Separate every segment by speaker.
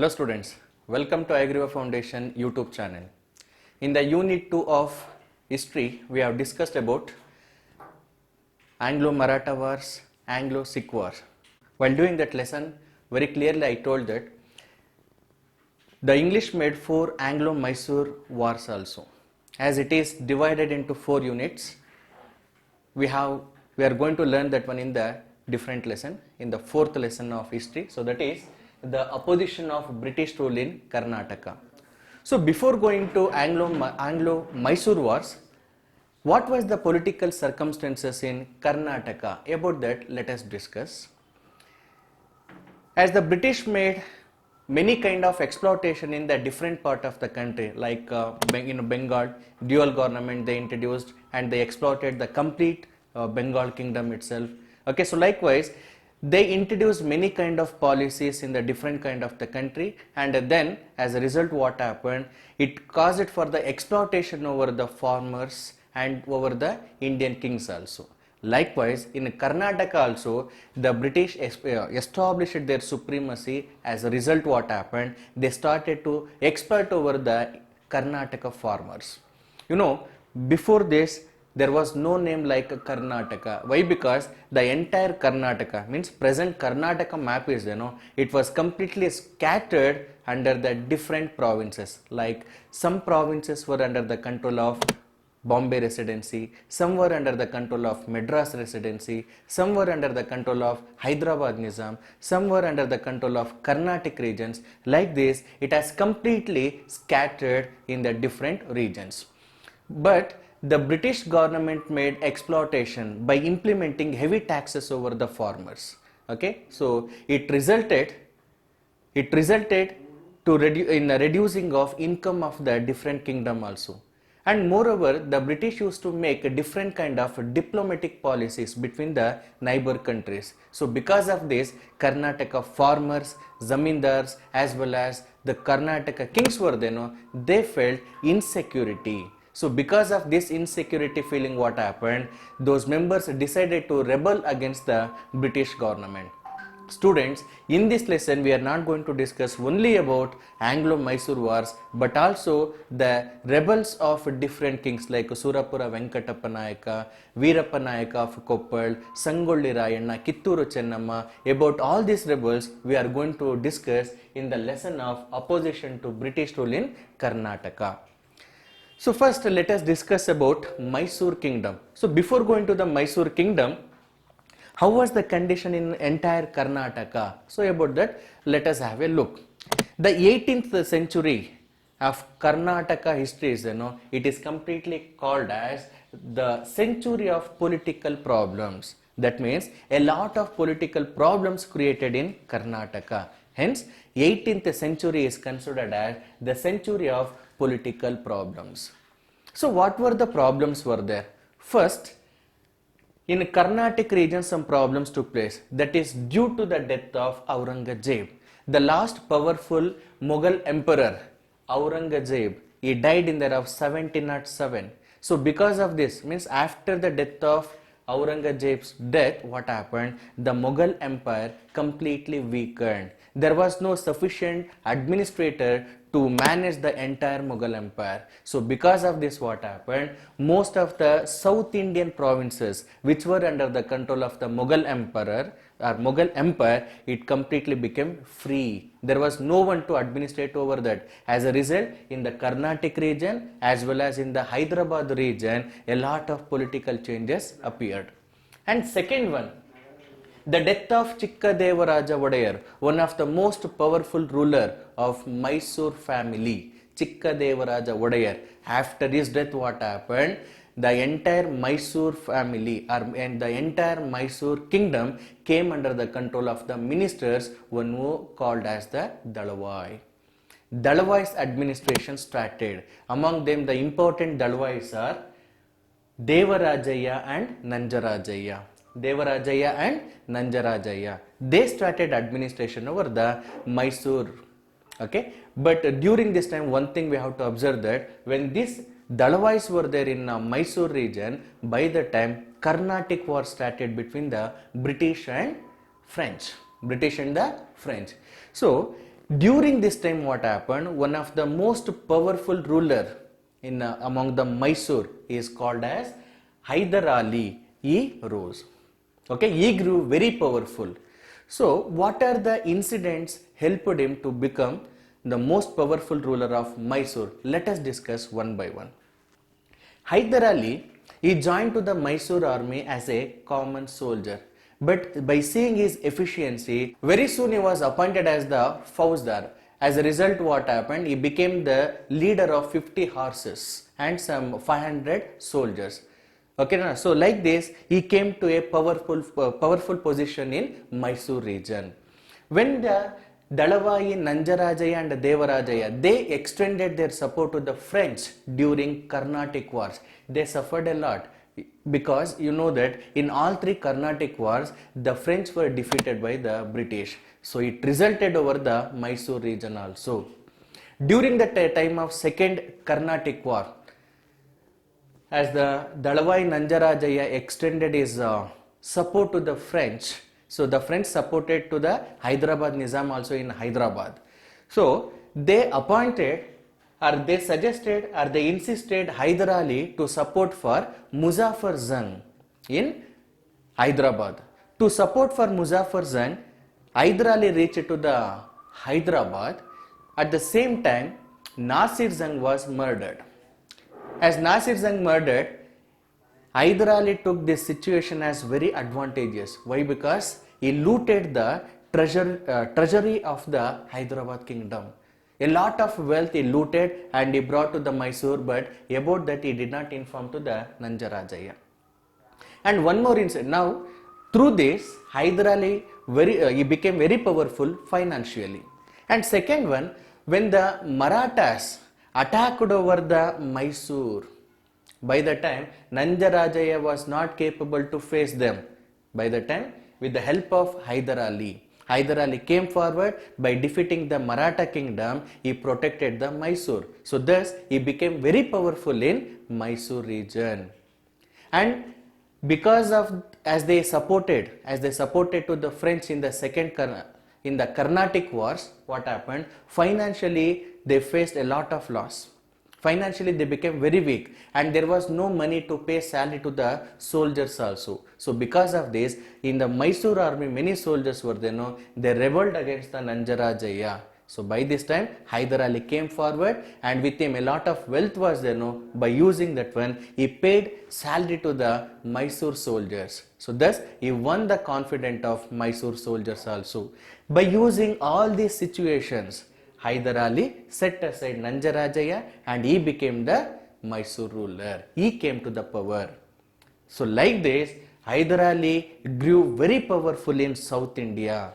Speaker 1: Hello students, welcome to Agriva Foundation YouTube channel. In the unit 2 of history, we have discussed about Anglo-Maratha wars, Anglo-Sikh wars. While doing that lesson, very clearly I told that the English made 4 Anglo-Mysore wars also. As it is divided into 4 units, we are going to learn that one in the different lesson, in the 4th lesson of history. So that is the opposition of British rule in Karnataka. So before going to Anglo-Mysore wars, what was the political circumstances in Karnataka? About that, let us discuss. As the British made many kind of exploitation in the different part of the country, like Bengal, dual government they introduced and they exploited the complete Bengal kingdom itself. Okay, so likewise, they introduced many kind of policies in the different kind of the country, and then as a result what happened, it caused it for the exploitation over the farmers and over the Indian kings also. Likewise, in Karnataka also, the British established their supremacy. As a result what happened, they started to exploit over the Karnataka farmers. You know, before this, there was no name like Karnataka. Why? Because the entire Karnataka, means present Karnataka map is, it was completely scattered under the different provinces. Like some provinces were under the control of Bombay Residency, some were under the control of Madras Residency, some were under the control of Hyderabad Nizam, some were under the control of Carnatic regions. Like this, it has completely scattered in the different regions. But the British government made exploitation by implementing heavy taxes over the farmers. Okay, so it resulted to in the reducing of income of the different kingdom also. And moreover, the British used to make a different kind of diplomatic policies between the neighbor countries. So because of this, Karnataka farmers, zamindars as well as the Karnataka kings were there, they felt insecurity. So because of this insecurity feeling, what happened, those members decided to rebel against the British government. Students, in this lesson we are not going to discuss only about Anglo-Mysore wars, but also the rebels of different kings like Surapura Venkatappa Nayaka, Veerappa Nayaka of Koppal, Sangolli Rayanna, Kitturu Chennamma. About all these rebels we are going to discuss in the lesson of opposition to British rule in Karnataka. So first let us discuss about Mysore kingdom. So before going to the Mysore kingdom, how was the condition in entire Karnataka? So about that, let us have a look. The 18th century of Karnataka history is, it is completely called as the century of political problems. That means a lot of political problems created in Karnataka. Hence, 18th century is considered as the century of political problems. So what were the problems were there? First, in Carnatic region some problems took place. That is due to the death of Aurangzeb. The last powerful Mughal emperor, Aurangzeb, he died in the year of 1707. So because of this, means after the death of Aurangzeb's death, what happened? The Mughal empire completely weakened. There was no sufficient administrator to manage the entire Mughal empire. So because of this, what happened? Most of the South Indian provinces which were under the control of the Mughal emperor or Mughal empire, it completely became free. There was no one to administrate over that. As a result, in the Carnatic region as well as in the Hyderabad region, a lot of political changes appeared. And second one, the death of Chikkadevaraja Wadayar, one of the most powerful ruler of Mysore family, Chikkadevaraja Wadayar. After his death, what happened? The entire Mysore family and the entire Mysore kingdom came under the control of the ministers, one who called as the Dalwai. Dalwai's administration started. Among them, the important Dalwais are Devarajaya and Nanjarajaya. Devarajaya and Nanjarajaya. They started administration over the Mysore. Okay, but during this time, one thing we have to observe that when these Dalwais were there in Mysore region, by the time Carnatic war started between the British and French. So During this time what happened, one of the most powerful ruler in among the Mysore is called as Hyder Ali. He rose. Okay, he grew very powerful. So what are the incidents helped him to become the most powerful ruler of Mysore? Let us discuss one by one. Hyder Ali, he joined to the Mysore army as a common soldier. But by seeing his efficiency, very soon he was appointed as the Fauzdar. As a result, what happened? He became the leader of 50 horses and some 500 soldiers. Okay, now, so like this, he came to a powerful position in Mysore region. When the Dalavai, Nanjarajaya and Devarajaya, they extended their support to the French during Carnatic wars. They suffered a lot because you know that in all three Carnatic wars, the French were defeated by the British. So it resulted over the Mysore region also. During the time of second Carnatic war, as the Dalavai Nanjarajaya extended his support to the French, so the French supported to the Hyderabad Nizam also in Hyderabad. So they appointed or they suggested or they insisted Hyder Ali to support for Muzaffar Jung in Hyderabad. To support for Muzaffar Jung, Hyder Ali reached to the Hyderabad. At the same time, Nasir Jung was murdered. As Nasir Jung murdered, Hyder Ali took this situation as very advantageous. Why? Because he looted the treasury of the Hyderabad kingdom. A lot of wealth he looted and he brought to the Mysore, but about that he did not inform to the Nanjarajaya. And one more incident. Now, through this, Hyder Ali he became very powerful financially. And second one, when the Marathas attacked over the Mysore, by the time Nanjarajaya was not capable to face them. By the time, with the help of Hyder Ali came forward. By defeating the Maratha kingdom, he protected the Mysore. So thus, he became very powerful in Mysore region. And because of as they supported to the French in the Carnatic wars, what happened? Financially, they faced a lot of loss. Financially, they became very weak and there was no money to pay salary to the soldiers also. So because of this, in the Mysore army, many soldiers were there. No, they rebelled against the Nanjarajaya. So by this time, Hyder Ali came forward and with him a lot of wealth was there. No, by using that one, he paid salary to the Mysore soldiers. So thus, he won the confidence of Mysore soldiers also. By using all these situations, Hyder Ali set aside Nanjarajaya and he became the Mysore ruler. He came to the power. So like this, Hyder Ali grew very powerful in South India,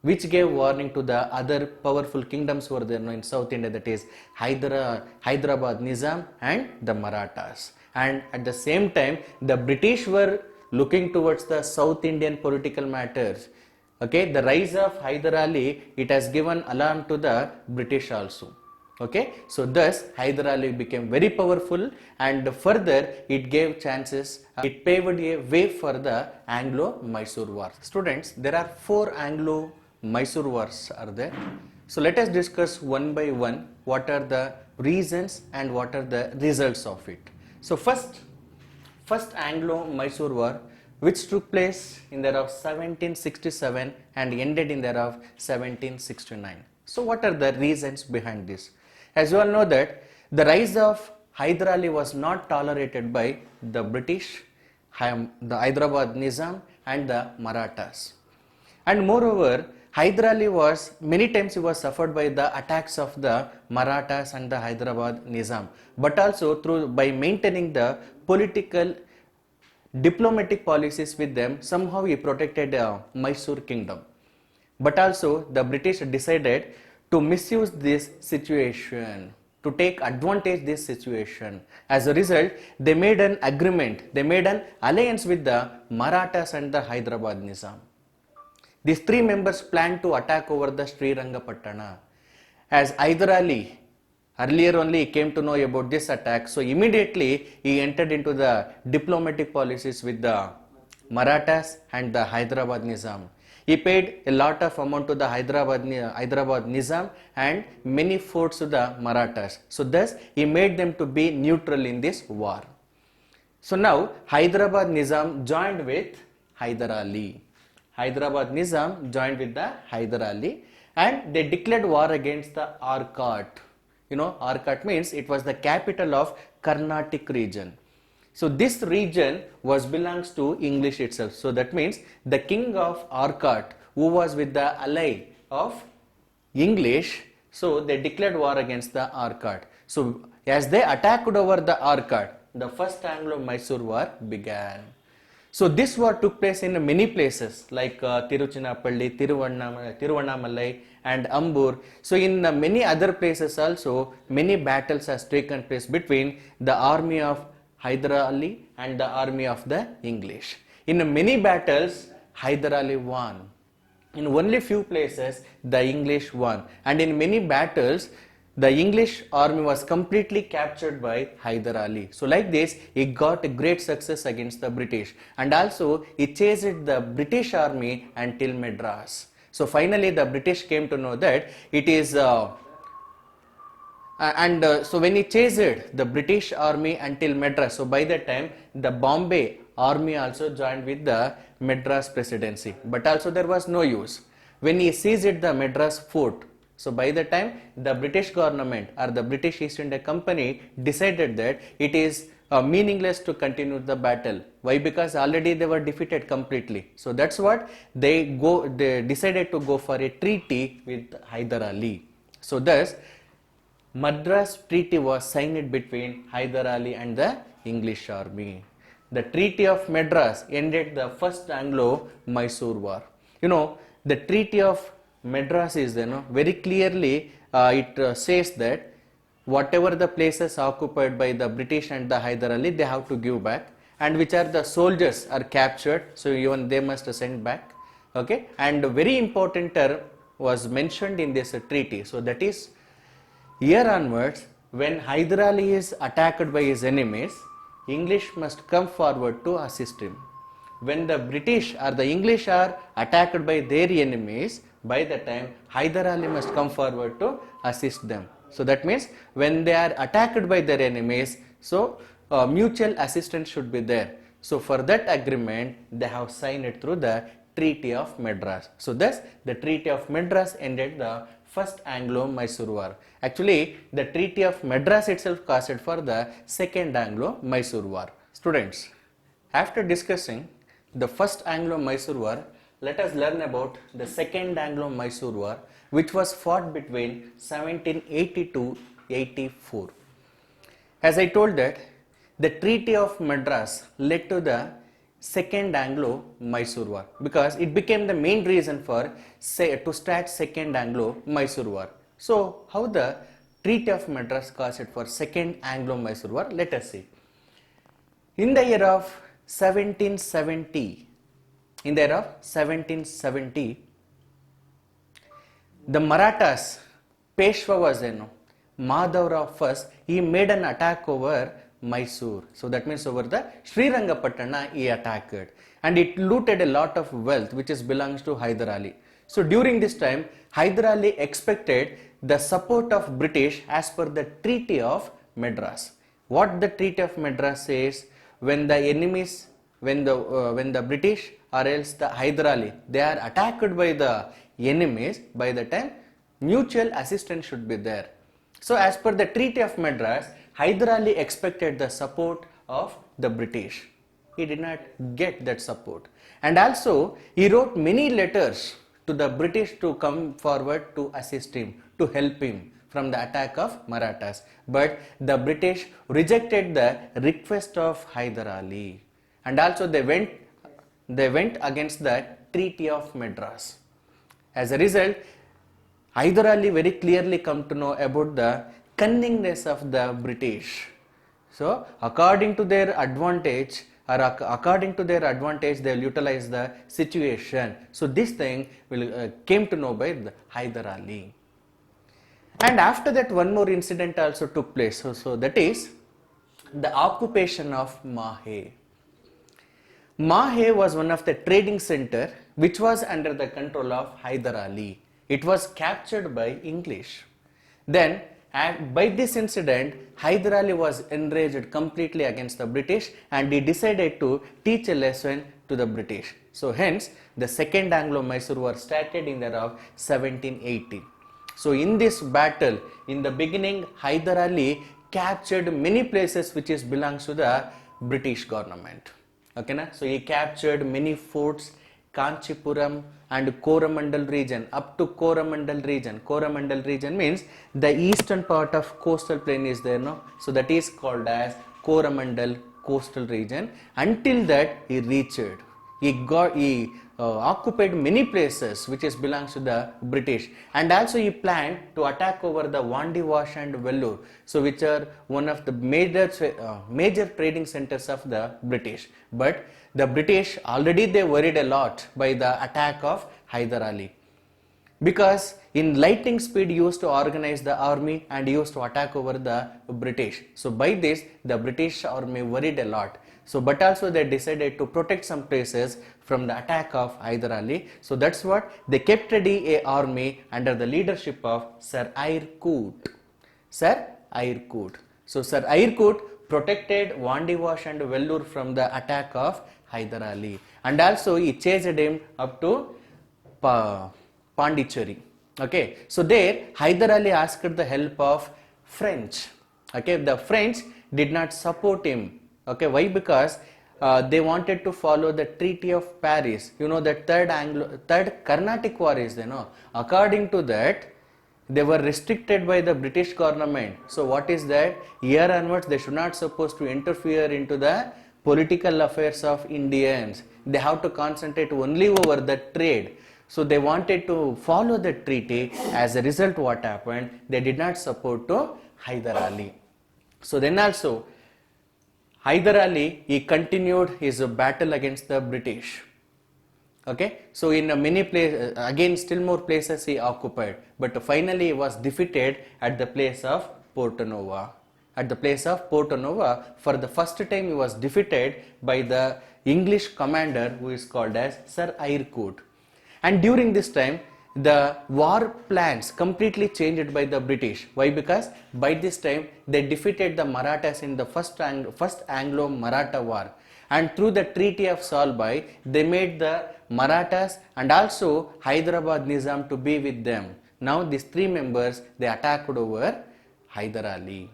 Speaker 1: which gave warning to the other powerful kingdoms were there in South India, that is Hyderabad Nizam and the Marathas. And at the same time, the British were looking towards the South Indian political matters. Okay, the rise of Hyder Ali, it has given alarm to the British also. Okay, so thus Hyder Ali became very powerful and further it gave chances, it paved a way for the Anglo-Mysore War. Students, there are 4 Anglo-Mysore wars are there. So let us discuss one by one what are the reasons and what are the results of it. So first Anglo-Mysore War, which took place in the year of 1767 and ended in the year of 1769. So what are the reasons behind this? As you all know that the rise of Hyder Ali was not tolerated by the British, the Hyderabad Nizam and the Marathas. And moreover, Hyder Ali was, many times he was suffered by the attacks of the Marathas and the Hyderabad Nizam, but also by maintaining the political diplomatic policies with them, somehow he protected Mysore kingdom. But also the British decided to misuse this situation, to take advantage this situation. As a result, they made an agreement, they made an alliance with the Marathas and the Hyderabad Nizam. These 3 members planned to attack over the Srirangapatna. As Hyder Ali earlier only he came to know about this attack, so immediately he entered into the diplomatic policies with the Marathas and the Hyderabad Nizam. He paid a lot of amount to the Hyderabad Nizam and many forts to the Marathas. So thus he made them to be neutral in this war. So now Hyderabad Nizam joined with Hyder Ali. Hyderabad Nizam joined with the Hyder Ali and they declared war against the Arcot. Arcot means it was the capital of Carnatic region. So this region belongs to English itself. So that means the king of Arcot, who was with the ally of English, so they declared war against the Arcot. So as they attacked over the Arcot, the first Anglo-Mysore war began. So this war took place in many places like Tiruchinappalli, Tiruvannamalai and Ambur. So in many other places also, many battles has taken place between the army of Hyder Ali and the army of the English. In many battles, Hyder Ali won. In only few places, the English won. And in many battles, the English army was completely captured by Hyder Ali. So like this, he got a great success against the British. And also, he chased the British army until Madras. So finally, the British came to know that it is so when he chased the British army until Madras, so by that time the Bombay army also joined with the Madras presidency, but also there was no use. When he seized the Madras fort, so by the time the British government or the British East India Company decided that it is meaningless to continue the battle. Why? Because already they were defeated completely. So that's what they decided to go for a treaty with Hyder Ali. So thus Madras Treaty was signed between Hyder Ali and the English army. The Treaty of Madras ended the first Anglo-Mysore war. The Treaty of Madras is very clearly it says that whatever the places occupied by the British and the Hyder Ali, they have to give back, and which are the soldiers are captured, so even they must send back. Okay, and a very important term was mentioned in this treaty. So that is, here onwards, when Hyder Ali is attacked by his enemies, English must come forward to assist him. When the British or the English are attacked by their enemies, by the time Hyder Ali must come forward to assist them. So that means when they are attacked by their enemies, so mutual assistance should be there. So for that agreement, they have signed it through the Treaty of Madras. So thus the Treaty of Madras ended the first Anglo-Mysore war. Actually, the Treaty of Madras itself caused for the second Anglo-Mysore war. Students, after discussing the first Anglo-Mysore war, let us learn about the second Anglo-Mysore war, which was fought between 1780-84. As I told that, the Treaty of Madras led to the second Anglo-Mysore war because it became the main reason for to start second Anglo-Mysore war. So how the Treaty of Madras caused for second Anglo-Mysore war? Let us see. In the year of 1770, the Marathas, Peshwa was Madhavrao first, he made an attack over Mysore. So that means over the Srirangapatna he attacked, and it looted a lot of wealth which belongs to Hyder Ali. So during this time, Hyder Ali expected the support of British as per the Treaty of Madras. What the Treaty of Madras says, when the enemies, when the British or else the Hyder Ali, they are attacked by the enemies, by the time mutual assistance should be there. So as per the Treaty of Madras, Hyder Ali expected the support of the British. He did not get that support. And also, he wrote many letters to the British to come forward to assist him, to help him from the attack of Marathas. But the British rejected the request of Hyder Ali. And also they went against the Treaty of Madras. As a result, Hyder Ali very clearly come to know about the cunningness of the British. So according to their advantage, they will utilize the situation. So this thing came to know by the Hyder Ali. And after that, one more incident also took place. So that is the occupation of Mahe. Mahe was one of the trading center which was under the control of Hyder Ali. It was captured by English. Then, by this incident, Hyder Ali was enraged completely against the British and he decided to teach a lesson to the British. So, hence, the Second Anglo-Mysore War started in the year of 1780. So, in this battle, in the beginning, Hyder Ali captured many places which belongs to the British government. Okay, na? So, he captured many forts, Kanchipuram and Coromandel region, up to Coromandel region. Coromandel region means the eastern part of coastal plain is there, no? So that is called as Coromandel coastal region. Until that he reached, he occupied many places which belongs to the British, and also he planned to attack over the Vandivash and Vellore, so which are one of the major trading centers of the British. But the British already they worried a lot by the attack of Hyder Ali, because in lightning speed used to organize the army and used to attack over the British. So by this the British army worried a lot. So but also they decided to protect some places from the attack of Hyder Ali. So that's what they kept ready a army under the leadership of Sir Eyre Coote. Sir Eyre Coote. So Sir Eyre Coote protected Vandivash and Vellore from the attack of Hyder Ali, and also he chased him up to Pondicherry. Okay, so there Hyder Ali asked the help of French. Okay, the French did not support him. Okay, why? Because they wanted to follow the Treaty of Paris. You know, the third Carnatic War is there, no? According to that, they were restricted by the British government. So what is that? Here onwards they should not supposed to interfere into the political affairs of Indians. They have to concentrate only over the trade. So they wanted to follow the treaty. As a result, what happened? They did not support to Hyder Ali. So then also Hyder Ali, he continued his battle against the British. Okay, so in many places, again still more places he occupied, but finally he was defeated at the place of Porto Novo. At the place of Porto Novo, for the first time he was defeated by the English commander who is called as Sir Eyre Coote. And during this time, the war plans completely changed by the British. Why? Because by this time they defeated the Marathas in the first Anglo-Maratha war, and through the Treaty of Salbai they made the Marathas and also Hyderabad Nizam to be with them. Now these three members they attacked over Hyder Ali.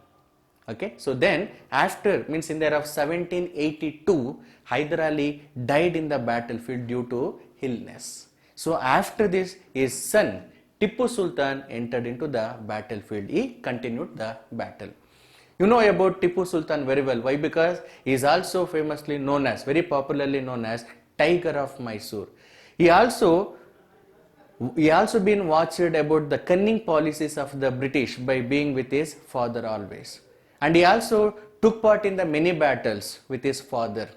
Speaker 1: Okay, so then after, means in the year of 1782, Hyder Ali died in the battlefield due to illness. So after this, his son Tippu Sultan entered into the battlefield. He continued the battle. You know about Tippu Sultan very well. Why? Because he is also famously known as, very popularly known as Tiger of Mysore. He also been watched about the cunning policies of the British by being with his father always. And he also took part in the many battles with his father,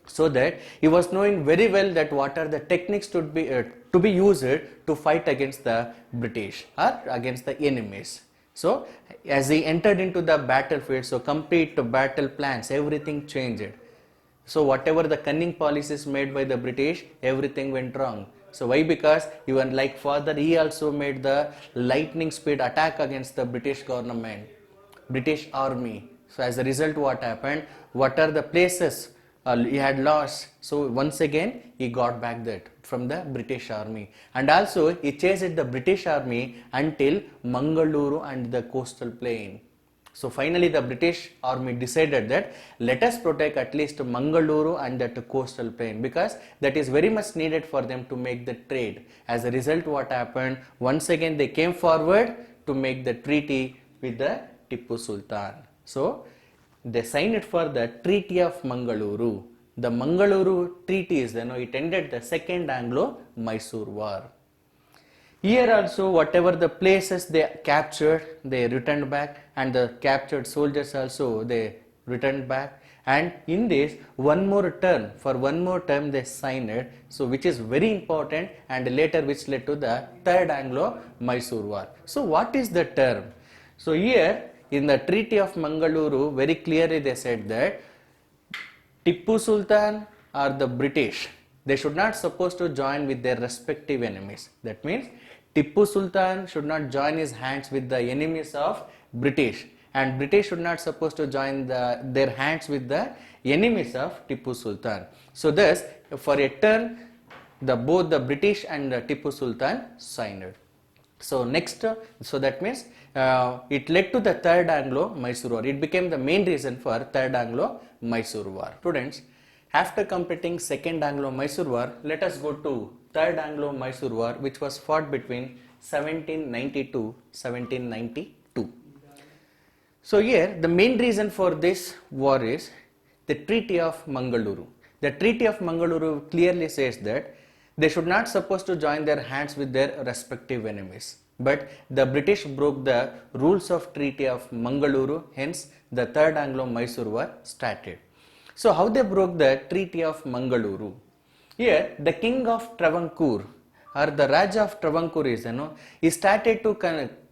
Speaker 1: so that he was knowing very well that what are the techniques to be used to fight against the British or against the enemies. So as he entered into the battlefield, so complete battle plans, everything changed. So whatever the cunning policies made by the British, everything went wrong. So why? Because even like father, he also made the lightning speed attack against the British government, British army. So as a result, what happened? What are the places he had lost? So once again he got back that from the British army, and also he chased the British army until Mangaluru and the coastal plain. So finally the British army decided that let us protect at least Mangaluru and that coastal plain, because that is very much needed for them to make the trade. As a result, what happened? Once again they came forward to make the treaty with the Tippu Sultan. So they signed it for the Treaty of Mangaluru. The Mangaluru Treaty is, it ended the Second Anglo-Mysore War. Here also, whatever the places they captured, they returned back, and the captured soldiers also they returned back. And in this, for one more term they signed it, so which is very important, and later which led to the Third Anglo-Mysore War. So what is the term? So here in the Treaty of Mangaluru, very clearly they said that Tippu Sultan or the British, They should not supposed to join with their respective enemies. That means Tippu Sultan should not join his hands with the enemies of British, and British should not supposed to join their hands with the enemies of Tippu Sultan. So thus, for a turn, both the British and the Tippu Sultan signed. So next, so that means it led to the Third Anglo-Mysore War. It became the main reason for Third Anglo-Mysore War. Students, after completing Second Anglo-Mysore War, let us go to Third Anglo-Mysore War, which was fought between 1790 to 1792. So here, the main reason for this war is the Treaty of Mangaluru. The Treaty of Mangaluru clearly says that they should not supposed to join their hands with their respective enemies. But the British broke the rules of Treaty of Mangaluru, hence the Third Anglo-Mysore War started. So how they broke the Treaty of Mangaluru? Here, the King of Travancore, or the Raja of Travancore is, he started to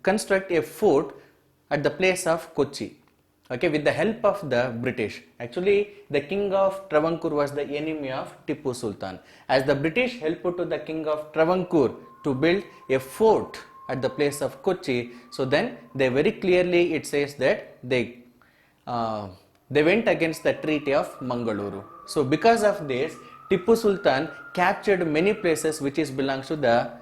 Speaker 1: construct a fort at the place of Kochi, okay, with the help of the British. Actually, the King of Travancore was the enemy of Tippu Sultan. As the British helped to the King of Travancore to build a fort at the place of Kochi, so then they very clearly, it says that they went against the Treaty of Mangaluru. So because of this, Tippu Sultan captured many places which belongs to the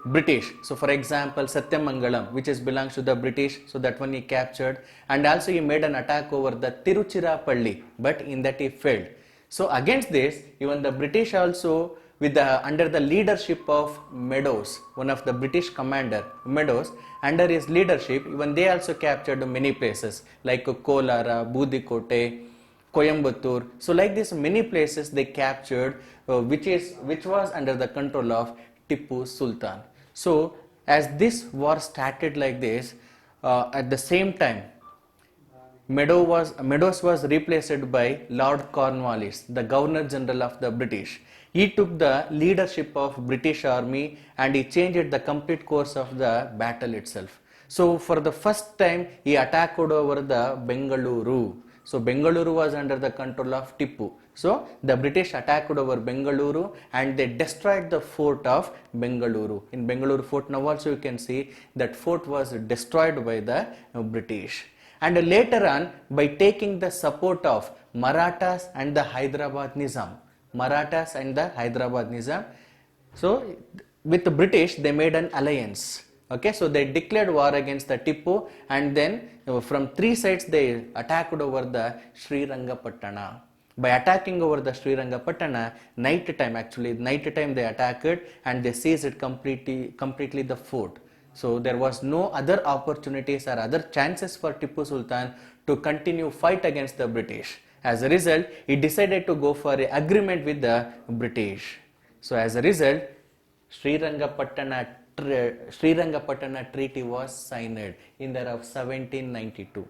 Speaker 1: British. So for example, Satyamangalam, which belongs to the British, so that one he captured, and also he made an attack over the Tiruchirappalli, but in that he failed. So against this, even the British also, under the leadership of Meadows, one of the British commander, Meadows, under his leadership, even they also captured many places like Kolara, Budikote, Coimbatore. So like this, many places they captured, which was under the control of Tippu Sultan. So as this war started like this, at the same time, Meadows was replaced by Lord Cornwallis, the Governor General of the British. He took the leadership of British Army and he changed the complete course of the battle itself. So for the first time, he attacked over the Bengaluru. So Bengaluru was under the control of Tippu. So the British attacked over Bengaluru and they destroyed the fort of Bengaluru. In Bengaluru fort, now also you can see that fort was destroyed by the British. And later on, by taking the support of Marathas and the Hyderabad Nizam. Marathas and the Hyderabad Nizam. So with the British, they made an alliance. Okay, so they declared war against the Tippu, and then from three sides they attacked over the Srirangapatna. By attacking over the Srirangapatna, night time they attacked and they seized completely the fort. So there was no other opportunities or other chances for Tippu Sultan to continue fight against the British. As a result, he decided to go for an agreement with the British. So as a result, Srirangapatna Treaty was signed in the year of 1792.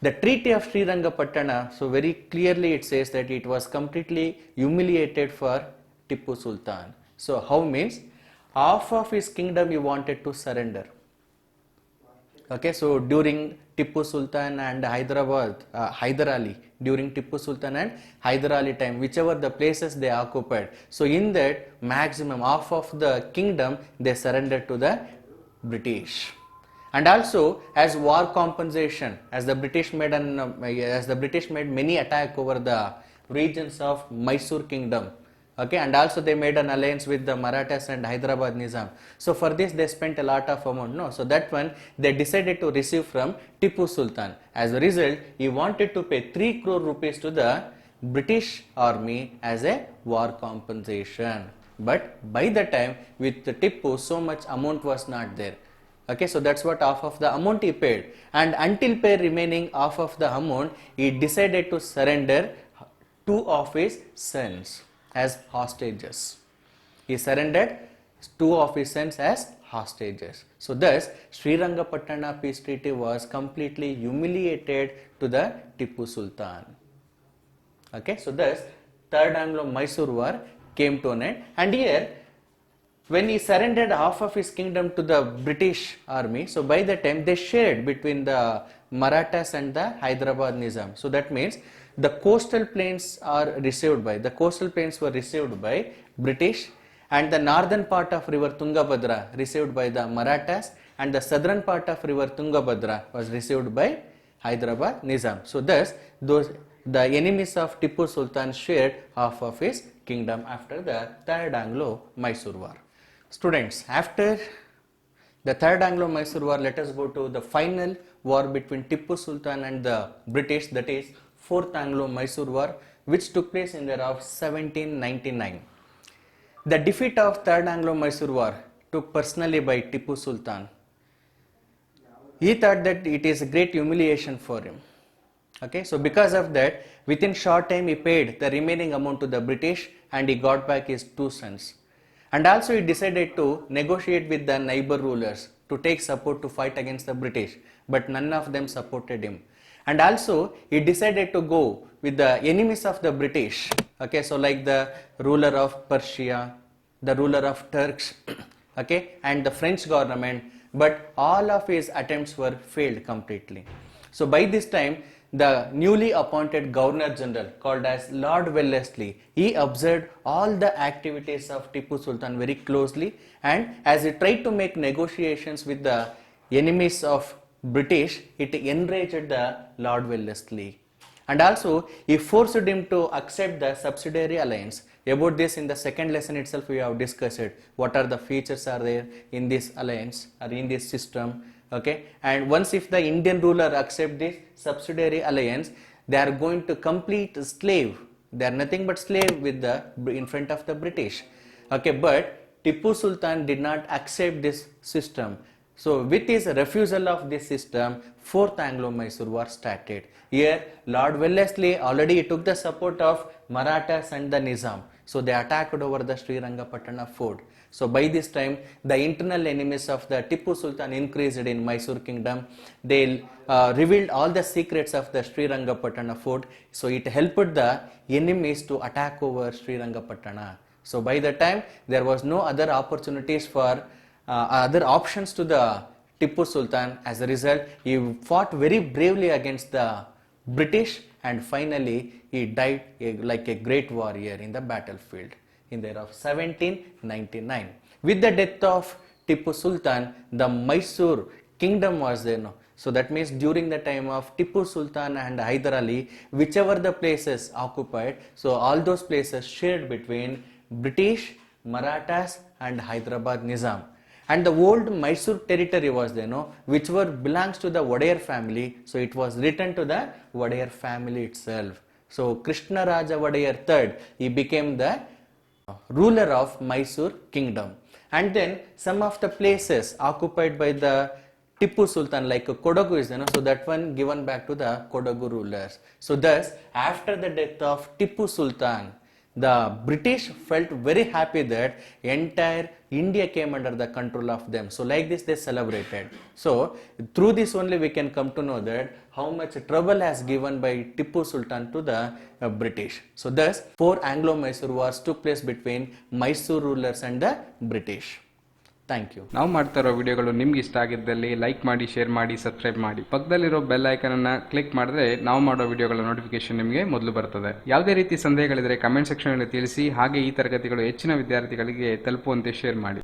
Speaker 1: The Treaty of Srirangapatna, so very clearly it says that it was completely humiliated for Tippu Sultan. So how means? Half of his kingdom he wanted to surrender. Okay, so during Tippu Sultan and Hyder Ali, during Tippu Sultan and Hyder Ali time, whichever the places they occupied, so in that maximum half of the kingdom they surrendered to the British. And also as war compensation, as the British made many attack over the regions of Mysore kingdom. Okay, and also they made an alliance with the Marathas and Hyderabad Nizam. So for this they spent a lot of amount. No, so that one they decided to receive from Tippu Sultan. As a result, he wanted to pay 3 crore rupees to the British army as a war compensation. But by the time with the Tippu, so much amount was not there. Okay, so that's what half of the amount he paid. And until pay remaining half of the amount, he decided to surrender 2 of his sons as hostages. He surrendered 2 of his sons as hostages. So thus, Srirangapatna Peace Treaty was completely humiliated to the Tippu Sultan. Okay, so thus, Third Anglo-Mysore War came to an end. And here, when he surrendered half of his kingdom to the British army, so by the time they shared between the Marathas and the Hyderabad Nizam. So that means the coastal plains were received by British, and the northern part of river Tungabhadra received by the Marathas, and the southern part of river Tungabhadra was received by Hyderabad Nizam. So thus the enemies of Tipu Sultan shared half of his kingdom after the Third Anglo-Mysore War. Students, after the Third Anglo-Mysore War, let us go to the final war between Tipu Sultan and the British, that is Fourth Anglo-Mysore War, which took place in the year of 1799. The defeat of Third Anglo-Mysore War took personally by Tipu Sultan. He thought that it is a great humiliation for him. Okay, so because of that, within short time he paid the remaining amount to the British and he got back his 2 sons. And also he decided to negotiate with the neighbor rulers to take support to fight against the British, but none of them supported him. And also he decided to go with the enemies of the British, okay, so like the ruler of Persia, the ruler of Turks, okay, and the French government, but all of his attempts were failed completely. So by this time, the newly appointed Governor General called as Lord Wellesley, he observed all the activities of Tipu Sultan very closely, and as he tried to make negotiations with the enemies of British, it enraged the Lord Wellesley. And also he forced him to accept the subsidiary alliance. About this in the second lesson itself we have discussed it. What are the features are there in this alliance or in this system. Okay, and once if the Indian ruler accept this subsidiary alliance, they are going to complete slave. They are nothing but slave with the in front of the British. Okay, but Tipu Sultan did not accept this system. So with his refusal of this system, Fourth Anglo-Mysore War started. Here Lord Wellesley already took the support of Marathas and the Nizam. So they attacked over the Srirangapatna fort. So by this time, the internal enemies of the Tipu Sultan increased in Mysore kingdom. They revealed all the secrets of the Srirangapatna fort. So it helped the enemies to attack over Srirangapatna. So by the time, there was no other opportunities for other options to the Tipu Sultan. As a result, he fought very bravely against the British, and finally he died like a great warrior in the battlefield in the year of 1799. With the death of Tipu Sultan, the Mysore kingdom was there. So that means during the time of Tipu Sultan and Hyder Ali, whichever the places occupied, so all those places shared between British, Marathas and Hyderabad Nizam. And the old Mysore territory was there, which belongs to the Wadayar family. So it was written to the Wadayar family itself. So Krishna Raja Wadayar III, he became the ruler of Mysore kingdom. And then some of the places occupied by the Tipu Sultan, like Kodagu is, so that one given back to the Kodagu rulers. So thus, after the death of Tipu Sultan, the British felt very happy that entire India came under the control of them. So like this they celebrated. So through this only we can come to know that how much trouble has given by Tipu Sultan to the British. So thus 4 Anglo-Mysore wars took place between Mysore rulers and the British. Thank you.
Speaker 2: ನಾವು ಮಾಡ್ತಾ ಇರೋ ವಿಡಿಯೋಗಳು ನಿಮ್ಗೆ ಇಷ್ಟ ಆಗಿದ್ದಲ್ಲಿ like ಮಾಡಿ, share ಮಾಡಿ, subscribe ಮಾಡಿ. ಪಕ್ಕದಲ್ಲಿರೋ ಬೆಲ್ ಐಕನನ್ನು ಕ್ಲಿಕ್ ಮಾಡಿದ್ರೆ ನಾವು ಮಾಡೋ ವಿಡಿಯೋಗಳ ನೋಟಿಫಿಕೇಶನ್ ನಿಮಗೆ ಮೊದಲು ಬರ್ತದೆ. ಯಾವುದೇ ರೀತಿ ಸಂದೇಹಗಳಿದ್ರೆ ಕಮೆಂಟ್ ಸೆಕ್ಷನಲ್ಲಿ ತಿಳಿಸಿ. ಹಾಗೆ ಈ ತರಗತಿಗಳು ಹೆಚ್ಚಿನ ವಿದ್ಯಾರ್ಥಿಗಳಿಗೆ ತಲುಪುವಂತೆ ಶೇರ್ ಮಾಡಿ.